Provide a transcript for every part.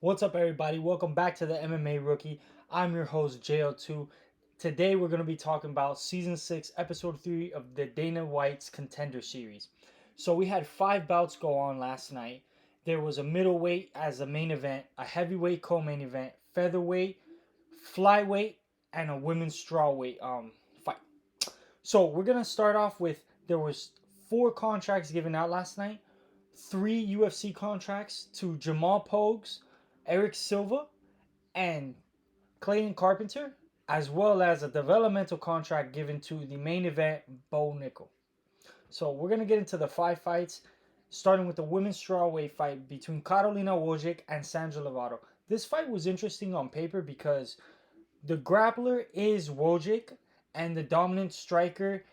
What's up, everybody? Welcome back to the MMA Rookie. I'm your host, JL2. Today, we're going to be talking about Season 6, Episode 3 of the Dana White's Contender series. So, we had 5 bouts go on last night. There was a middleweight as a main event, a heavyweight co-main event, featherweight, flyweight, and a women's strawweight fight. So, we're going to start off with, there was 4 contracts given out last night. 3 UFC contracts to Jamal Pogues, Eric Silva, and Clayton Carpenter, as well as a developmental contract given to the main event, Beau Nichol. So we're going to get into the 5 fights, starting with the women's strawweight fight between Carolina Wojcik and Sandra Lovato. This fight was interesting on paper because the grappler is Wojcik and the dominant striker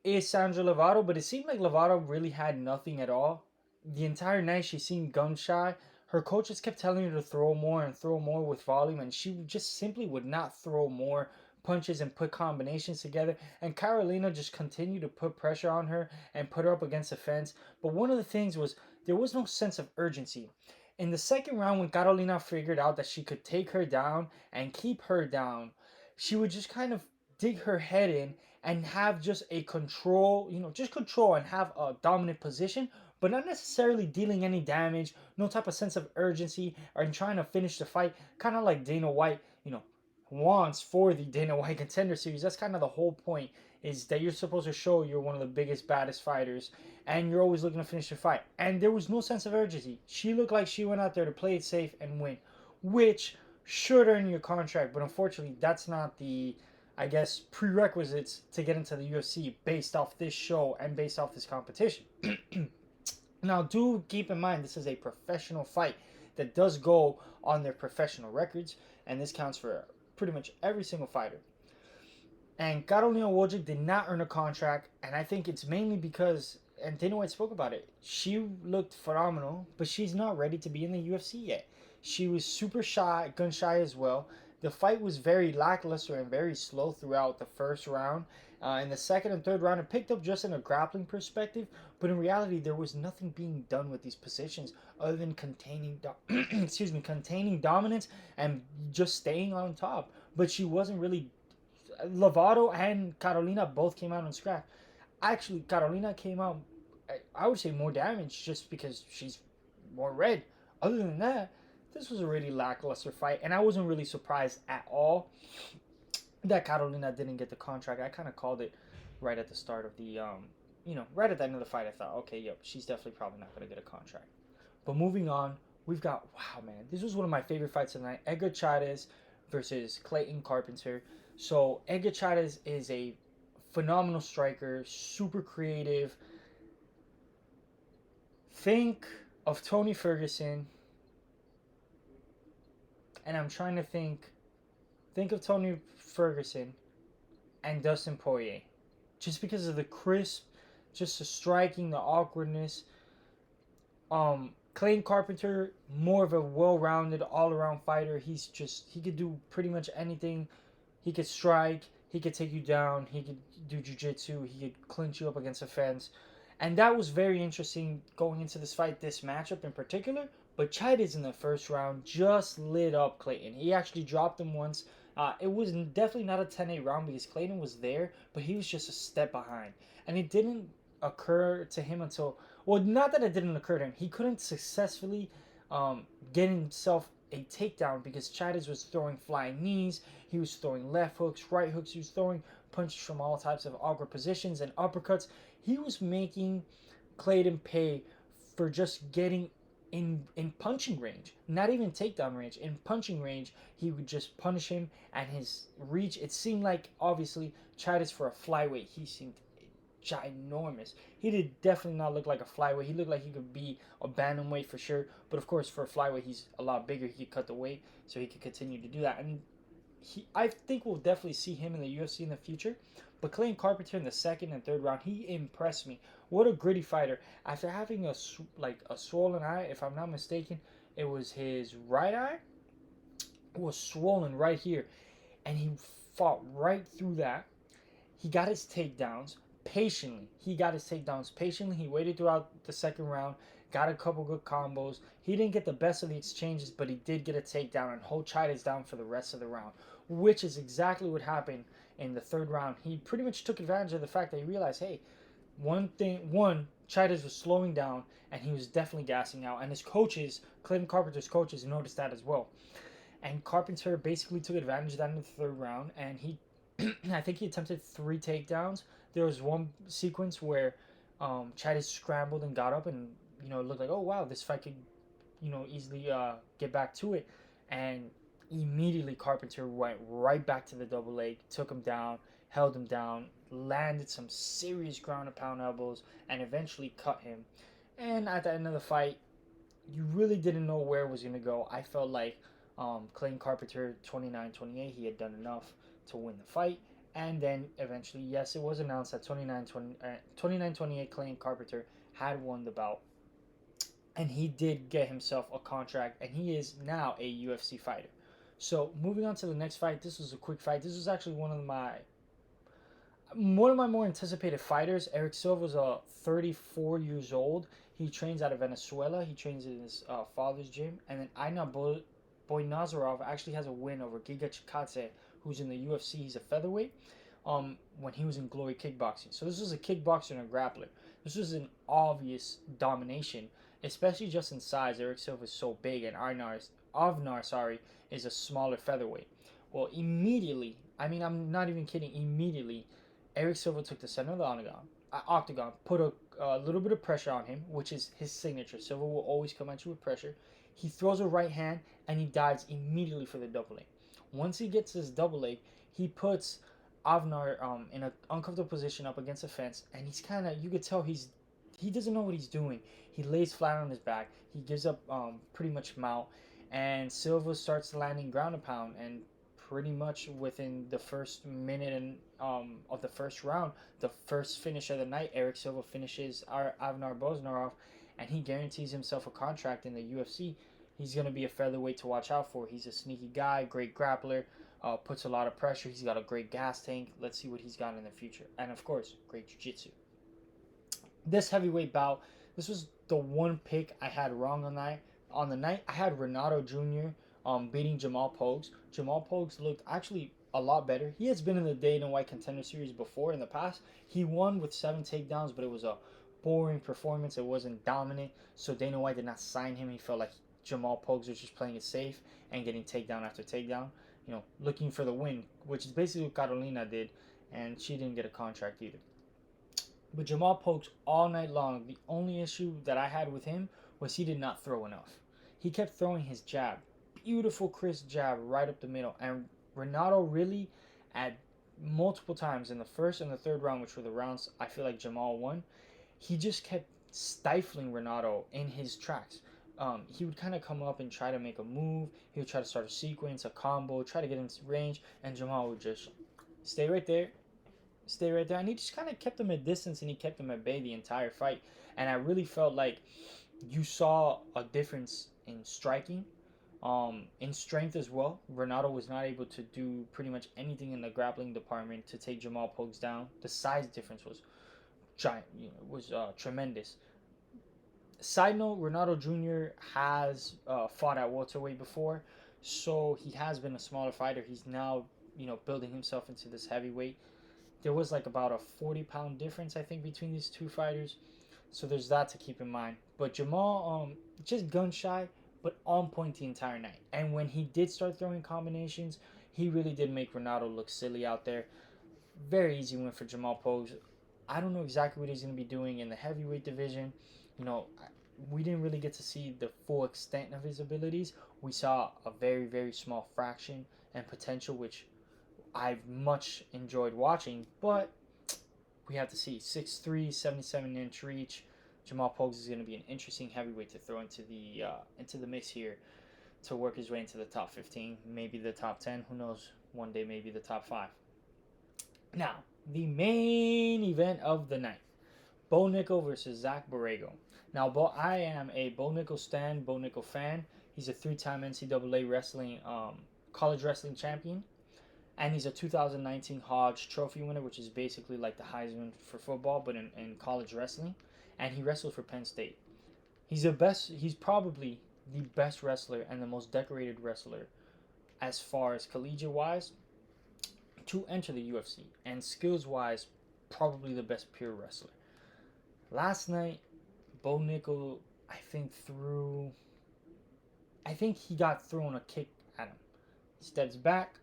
is Sandra Lovato, but it seemed like Lovato really had nothing at all. The entire night she seemed gun shy. Her coaches kept telling her to throw more and throw more with volume, and she just simply would not throw more punches and put combinations together. And Carolina just continued to put pressure on her and put her up against the fence. But one of the things was there was no sense of urgency. In the second round, when Carolina figured out that she could take her down and keep her down, she would just kind of dig her head in and have just a control, just control and have a dominant position, but not necessarily dealing any damage, no type of sense of urgency or trying to finish the fight, kind of like Dana White, wants for the Dana White Contender series. That's kind of the whole point, is that you're supposed to show you're one of the biggest, baddest fighters, and you're always looking to finish the fight. And there was no sense of urgency. She looked like she went out there to play it safe and win, which should earn you a contract, but unfortunately, that's not the prerequisites to get into the UFC based off this show and based off this competition. Now, do keep in mind, this is a professional fight that does go on their professional records, and this counts for pretty much every single fighter. And Carolina Wojcik did not earn a contract, and I think it's mainly because, and Dana White spoke about it, she looked phenomenal, but she's not ready to be in the UFC yet. She was super shy, gun shy as well. The fight was very lackluster and very slow throughout the first round. In the second and third round, it picked up just in a grappling perspective, but in reality, there was nothing being done with these positions other than containing dominance and just staying on top. But she wasn't really. Lovato and Carolina both came out on scrap. Actually, Carolina came out, I would say, more damaged just because she's more red. Other than that, this was a really lackluster fight, and I wasn't really surprised at all that Carolina didn't get the contract. I kind of called it right at the start of the, right at the end of the fight. I thought, okay, yep, she's definitely probably not going to get a contract. But moving on, we've got, wow, man, this was one of my favorite fights tonight. Edgar Chad versus Clayton Carpenter. So Edgar Chad is a phenomenal striker, super creative. Think of Tony Ferguson, and I'm trying to think of Tony Ferguson and Dustin Poirier, just because of the crisp, just the striking, the awkwardness. Clayton Carpenter, more of a well-rounded, all-around fighter. He could do pretty much anything. He could strike, he could take you down, he could do jiu-jitsu, he could clinch you up against a fence. And that was very interesting going into this fight, this matchup in particular. But Chad in the first round just lit up Clayton. He actually dropped him once. It was definitely not a 10-8 round because Clayton was there, but he was just a step behind. And it didn't occur to him until, well, not that it didn't occur to him. He couldn't successfully get himself a takedown because Chad was throwing flying knees, he was throwing left hooks, right hooks, he was throwing punches from all types of awkward positions and uppercuts. He was making Clayton pay for just getting in punching range, not even takedown range. In punching range, he would just punish him, and his reach, it seemed like, obviously, Chad for a flyweight, he seemed ginormous. He did definitely not look like a flyweight. He looked like he could be a bantamweight for sure. But of course, for a flyweight, he's a lot bigger. He could cut the weight, so he could continue to do that. And I think we'll definitely see him in the UFC in the future. But Clayton Carpenter in the second and third round, he impressed me. What a gritty fighter! After having a swollen eye, if I'm not mistaken, it was his right eye. It was swollen right here, and he fought right through that. He got his takedowns patiently. He waited throughout the second round, got a couple good combos. He didn't get the best of the exchanges, but he did get a takedown and hold Chaides down for the rest of the round, which is exactly what happened in the third round. He pretty much took advantage of the fact that he realized, hey, Chaides was slowing down and he was definitely gassing out. And his coaches, Clayton Carpenter's coaches, noticed that as well. And Carpenter basically took advantage of that in the third round, and I think he attempted 3 takedowns. There was one sequence where Chaides scrambled and got up, and it looked like, oh wow, this fight could easily get back to it. And immediately Carpenter went right back to the double leg, took him down, held him down, landed some serious ground and pound elbows, and eventually cut him. And at the end of the fight, you really didn't know where it was going to go. I felt like Clayton Carpenter, 29-28, he had done enough to win the fight. And then eventually, yes, it was announced that 29-28, Clayton Carpenter had won the bout. And he did get himself a contract, and he is now a UFC fighter. So moving on to the next fight, this was a quick fight. This was actually one of my more anticipated fighters. Eric Silva is 34 years old. He trains out of Venezuela. He trains in his father's gym. And then Aina Boynazarov actually has a win over Giga Chikadze, who's in the UFC. He's a featherweight when he was in Glory Kickboxing. So this was a kickboxer and a grappler. This was an obvious domination, especially just in size. Eric Silva is so big, and Avnar is a smaller featherweight. Well, immediately, I mean, I'm not even kidding, immediately, Eric Silva took the center of the octagon, put a little bit of pressure on him, which is his signature. Silva will always come at you with pressure. He throws a right hand, and he dives immediately for the double leg. Once he gets his double leg, he puts Avnar in an uncomfortable position up against the fence, and he's kind of, you could tell he doesn't know what he's doing. He lays flat on his back. He gives up pretty much mount, and Silva starts landing ground and pound, and pretty much within the first minute and of the first round, the first finish of the night, Eric Silva finishes Avnar Boznarov, and he guarantees himself a contract in the UFC. He's going to be a featherweight to watch out for. He's a sneaky guy, great grappler, puts a lot of pressure. He's got a great gas tank. Let's see what he's got in the future. And of course, great jiu-jitsu. This heavyweight bout, this was the one pick I had wrong on the night. I had Renato Jr. Beating Jamal Pogues. Jamal Pogues looked actually a lot better. He has been in the Dana White Contender Series before in the past. He won with 7 takedowns, but it was a boring performance. It wasn't dominant, so Dana White did not sign him. He felt like Jamal Pogues was just playing it safe and getting takedown after takedown, looking for the win, which is basically what Carolina did, and she didn't get a contract either. But Jamal Pogues all night long, the only issue that I had with him was he did not throw enough. He kept throwing his jab. Beautiful, crisp jab right up the middle. And Renato really, at multiple times in the first and the third round, which were the rounds I feel like Jamal won, he just kept stifling Renato in his tracks. He would kind of come up and try to make a move. He would try to start a sequence, a combo, try to get into range, and Jamal would just stay right there. And he just kind of kept him at distance, and he kept him at bay the entire fight. And I really felt like you saw a difference in striking, in strength as well. Renato was not able to do pretty much anything in the grappling department to take Jamal Pogues down. The size difference was giant, was tremendous. Side note, Renato Jr. has fought at welterweight before, so he has been a smaller fighter. He's now, building himself into this heavyweight. There was like about a 40-pound difference, I think, between these two fighters. So there's that to keep in mind. But Jamal, just gun shy, but on point the entire night. And when he did start throwing combinations, he really did make Renato look silly out there. Very easy win for Jamal Pogues. I don't know exactly what he's going to be doing in the heavyweight division. We didn't really get to see the full extent of his abilities. We saw a very, very small fraction and potential, which I've much enjoyed watching, but we have to see. 6'3", 77-inch reach. Jamal Pogues is going to be an interesting heavyweight to throw into the mix here to work his way into the top 15, maybe the top 10. Who knows? One day, maybe the top 5. Now, the main event of the night. Beau Nichol versus Zach Borrego. Now, I am a Beau Nichol stan, Beau Nichol fan. He's a 3-time NCAA wrestling, college wrestling champion. And he's a 2019 Hodge Trophy winner, which is basically like the Heisman for football, but in college wrestling. And he wrestled for Penn State. He's probably the best wrestler and the most decorated wrestler as far as collegiate wise to enter the UFC, and skills wise, probably the best pure wrestler. Last night, Beau Nichol, I think threw. I think he got thrown a kick at him. He steps back,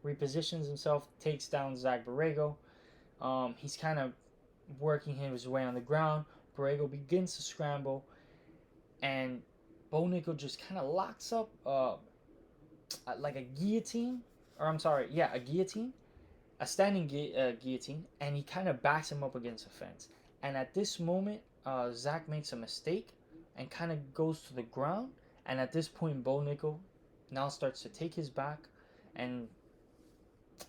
repositions himself, takes down Zach Borrego. He's kind of working his way on the ground. Borrego begins to scramble, and Beau Nichol just kind of locks up like a guillotine, or I'm sorry, yeah, a guillotine, a standing guillotine, and he kind of backs him up against the fence. And at this moment, Zach makes a mistake and kind of goes to the ground. And at this point, Beau Nichol now starts to take his back, and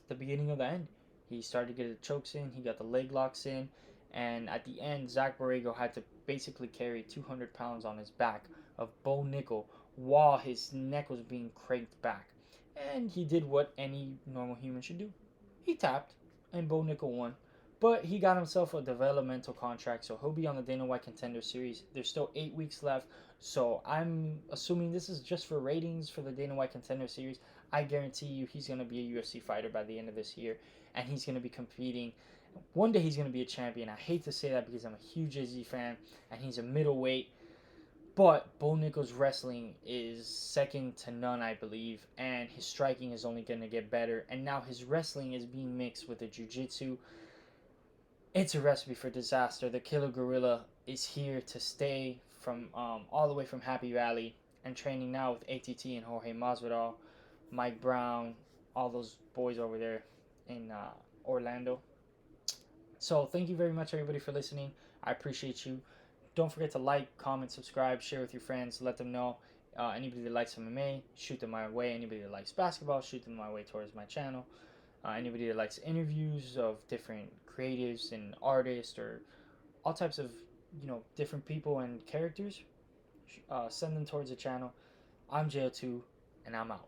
the beginning of the end. He started to get the chokes in, he got the leg locks in, and at the end, Zach Borrego had to basically carry 200 pounds on his back of Beau Nichol while his neck was being cranked back. And he did what any normal human should do. He tapped, and Beau Nichol won. But he got himself a developmental contract, so he'll be on the Dana White Contender Series. There's still 8 weeks left, so I'm assuming this is just for ratings for the Dana White Contender Series. I guarantee you he's going to be a UFC fighter by the end of this year, and he's going to be competing. One day he's going to be a champion. I hate to say that because I'm a huge Izzy fan, and he's a middleweight. But Beau Nichol's wrestling is second to none, I believe, and his striking is only going to get better. And now his wrestling is being mixed with the jiu-jitsu. It's a recipe for disaster. The Killer Gorilla is here to stay from all the way from Happy Valley and training now with ATT and Jorge Masvidal, Mike Brown, all those boys over there in Orlando. So thank you very much, everybody, for listening. I appreciate you. Don't forget to like, comment, subscribe, share with your friends. Let them know. Anybody that likes MMA, shoot them my way. Anybody that likes basketball, shoot them my way towards my channel. Anybody that likes interviews of different creatives and artists or all types of different people and characters, send them towards the channel. I'm JO2, and I'm out.